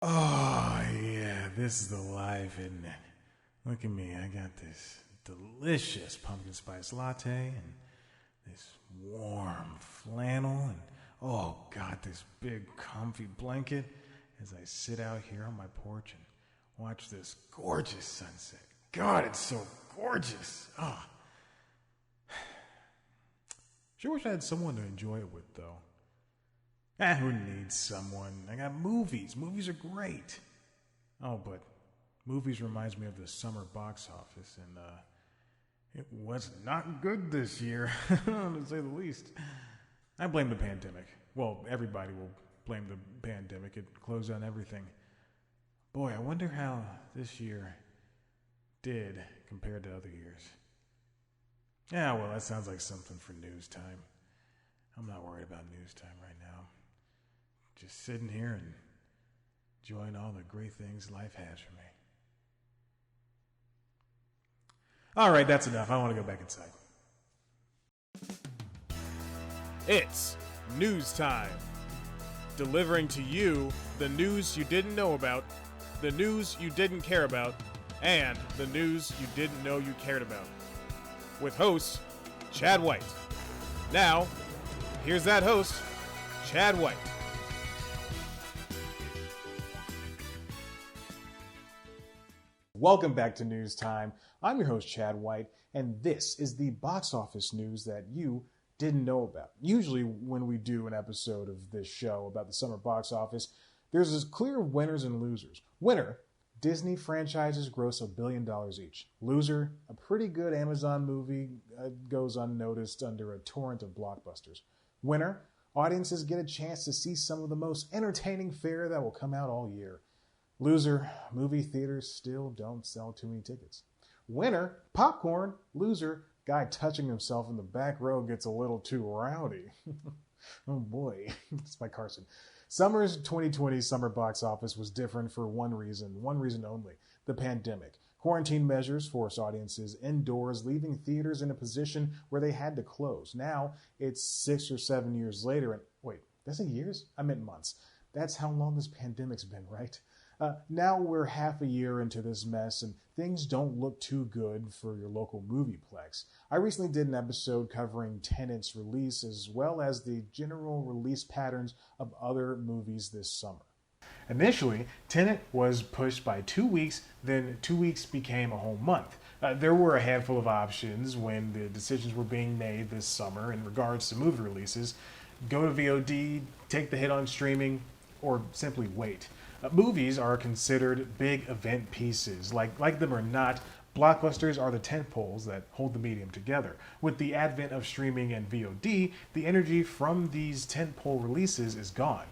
Oh, yeah, this is the life, isn't it? Look at me. I got this delicious pumpkin spice latte and this warm flannel and, oh, God, this big comfy blanket as I sit out here on my porch and watch this gorgeous sunset. God, it's so gorgeous. Oh, sure wish I had someone to enjoy it with, though. Who needs someone? I got movies. Movies are great. Oh, but movies reminds me of the summer box office, and it was not good this year, to say the least. I blame the pandemic. Well, everybody will blame the pandemic. It closed down everything. Boy, I wonder how this year did compared to other years. Yeah, well, that sounds like something for news time. I'm not worried about news time right now. Just sitting here and enjoying all the great things life has for me. All right, that's enough. I want to go back inside. It's news time. Delivering to you the news you didn't know about, the news you didn't care about, and the news you didn't know you cared about. With host, Chad White. Now, here's that host, Chad White. Welcome back to News Time. I'm your host, Chad White, and this is the box office news that you didn't know about. Usually, when we do an episode of this show about the summer box office, there's this clear winners and losers. Winner, Disney franchises gross $1 billion each. Loser, a pretty good Amazon movie goes unnoticed under a torrent of blockbusters. Winner, audiences get a chance to see some of the most entertaining fare that will come out all year. Loser, movie theaters still don't sell too many tickets. Winner, popcorn. Loser, guy touching himself in the back row gets a little too rowdy. Oh boy, it's by Carson. Summer's 2020 summer box office was different for one reason only, the pandemic. Quarantine measures forced audiences indoors, leaving theaters in a position where they had to close. Now, it's 6 or 7 years later, and wait, that's years? I meant months. That's how long this pandemic's been, right? Now we're half a year into this mess and things don't look too good for your local movieplex. I recently did an episode covering Tenet's release as well as the general release patterns of other movies this summer. Initially, Tenet was pushed by 2 weeks, then 2 weeks became a whole month. There were a handful of options when the decisions were being made this summer in regards to movie releases. Go to VOD, take the hit on streaming, or simply wait. Movies are considered big event pieces. Like them or not, blockbusters are the tentpoles that hold the medium together. With the advent of streaming and VOD, the energy from these tentpole releases is gone.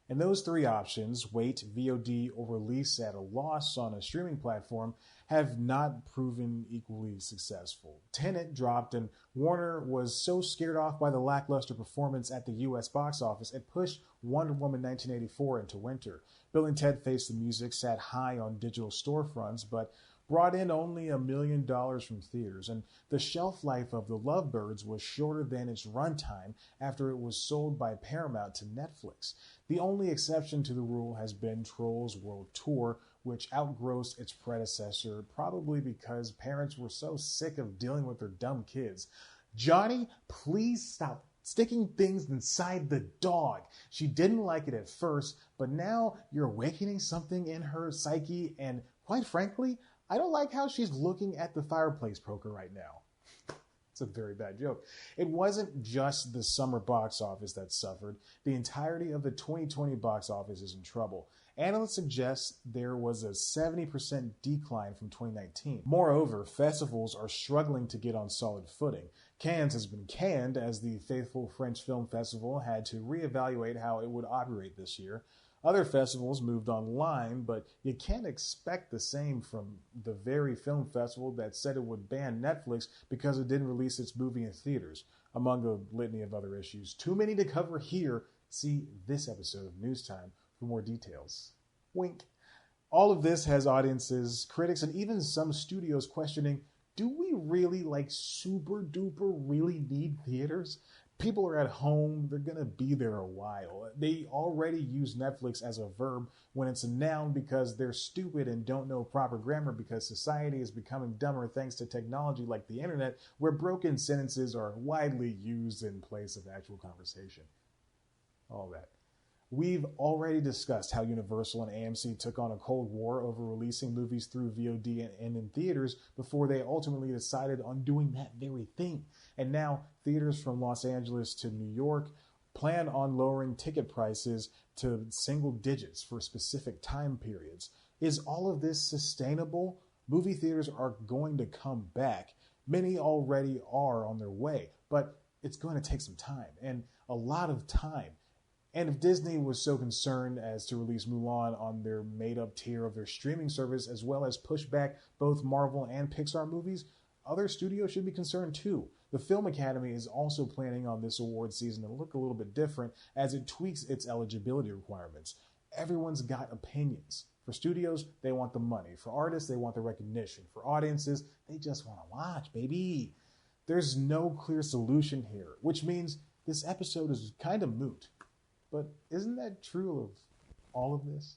And those three options, wait, VOD, or release at a loss on a streaming platform, have not proven equally successful. Tenet dropped, and Warner was so scared off by the lackluster performance at the US box office, it pushed Wonder Woman 1984 into winter. Bill and Ted Face the Music sat high on digital storefronts, but brought in only $1 million from theaters, and the shelf life of The Lovebirds was shorter than its runtime after it was sold by Paramount to Netflix. The only exception to the rule has been Trolls World Tour, which outgrossed its predecessor, probably because parents were so sick of dealing with their dumb kids. Johnny, please stop sticking things inside the dog. She didn't like it at first, but now you're awakening something in her psyche, and quite frankly, I don't like how she's looking at the fireplace poker right now. It's a very bad joke. It wasn't just the summer box office that suffered. The entirety of the 2020 box office is in trouble. Analysts suggest there was a 70% decline from 2019. Moreover, festivals are struggling to get on solid footing. Cannes has been canned as the faithful French Film Festival had to reevaluate how it would operate this year. Other festivals moved online, but you can't expect the same from the very film festival that said it would ban Netflix because it didn't release its movie in theaters, among a litany of other issues. Too many to cover here. See this episode of News Time for more details. Wink. All of this has audiences, critics, and even some studios questioning, do we really super duper really need theaters? People are at home. They're going to be there a while. They already use Netflix as a verb when it's a noun because they're stupid and don't know proper grammar because society is becoming dumber thanks to technology like the internet, where broken sentences are widely used in place of actual conversation. All that. We've already discussed how Universal and AMC took on a Cold War over releasing movies through VOD and in theaters before they ultimately decided on doing that very thing. And now theaters from Los Angeles to New York plan on lowering ticket prices to single digits for specific time periods. Is all of this sustainable? Movie theaters are going to come back. Many already are on their way, but it's going to take some time, and a lot of time. And if Disney was so concerned as to release Mulan on their made-up tier of their streaming service, as well as push back both Marvel and Pixar movies, other studios should be concerned too. The Film Academy is also planning on this award season to look a little bit different as it tweaks its eligibility requirements. Everyone's got opinions. For studios, they want the money. For artists, they want the recognition. For audiences, they just want to watch, baby. There's no clear solution here, which means this episode is kind of moot. But isn't that true of all of this?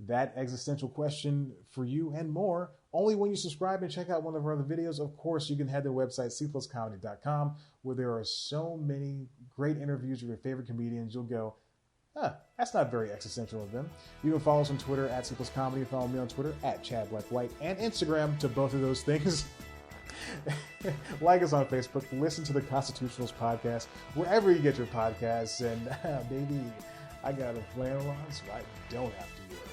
That existential question for you and more, only when you subscribe and check out one of our other videos. Of course, you can head to the website cpluscomedy.com, where there are so many great interviews with your favorite comedians. You'll go, that's not very existential of them. You can follow us on Twitter at cpluscomedy. Follow me on Twitter at ChadBlackWhite and Instagram to both of those things. Like us on Facebook, listen to the Constitutionals podcast wherever you get your podcasts, and baby, I got a flannel on so I don't have to wear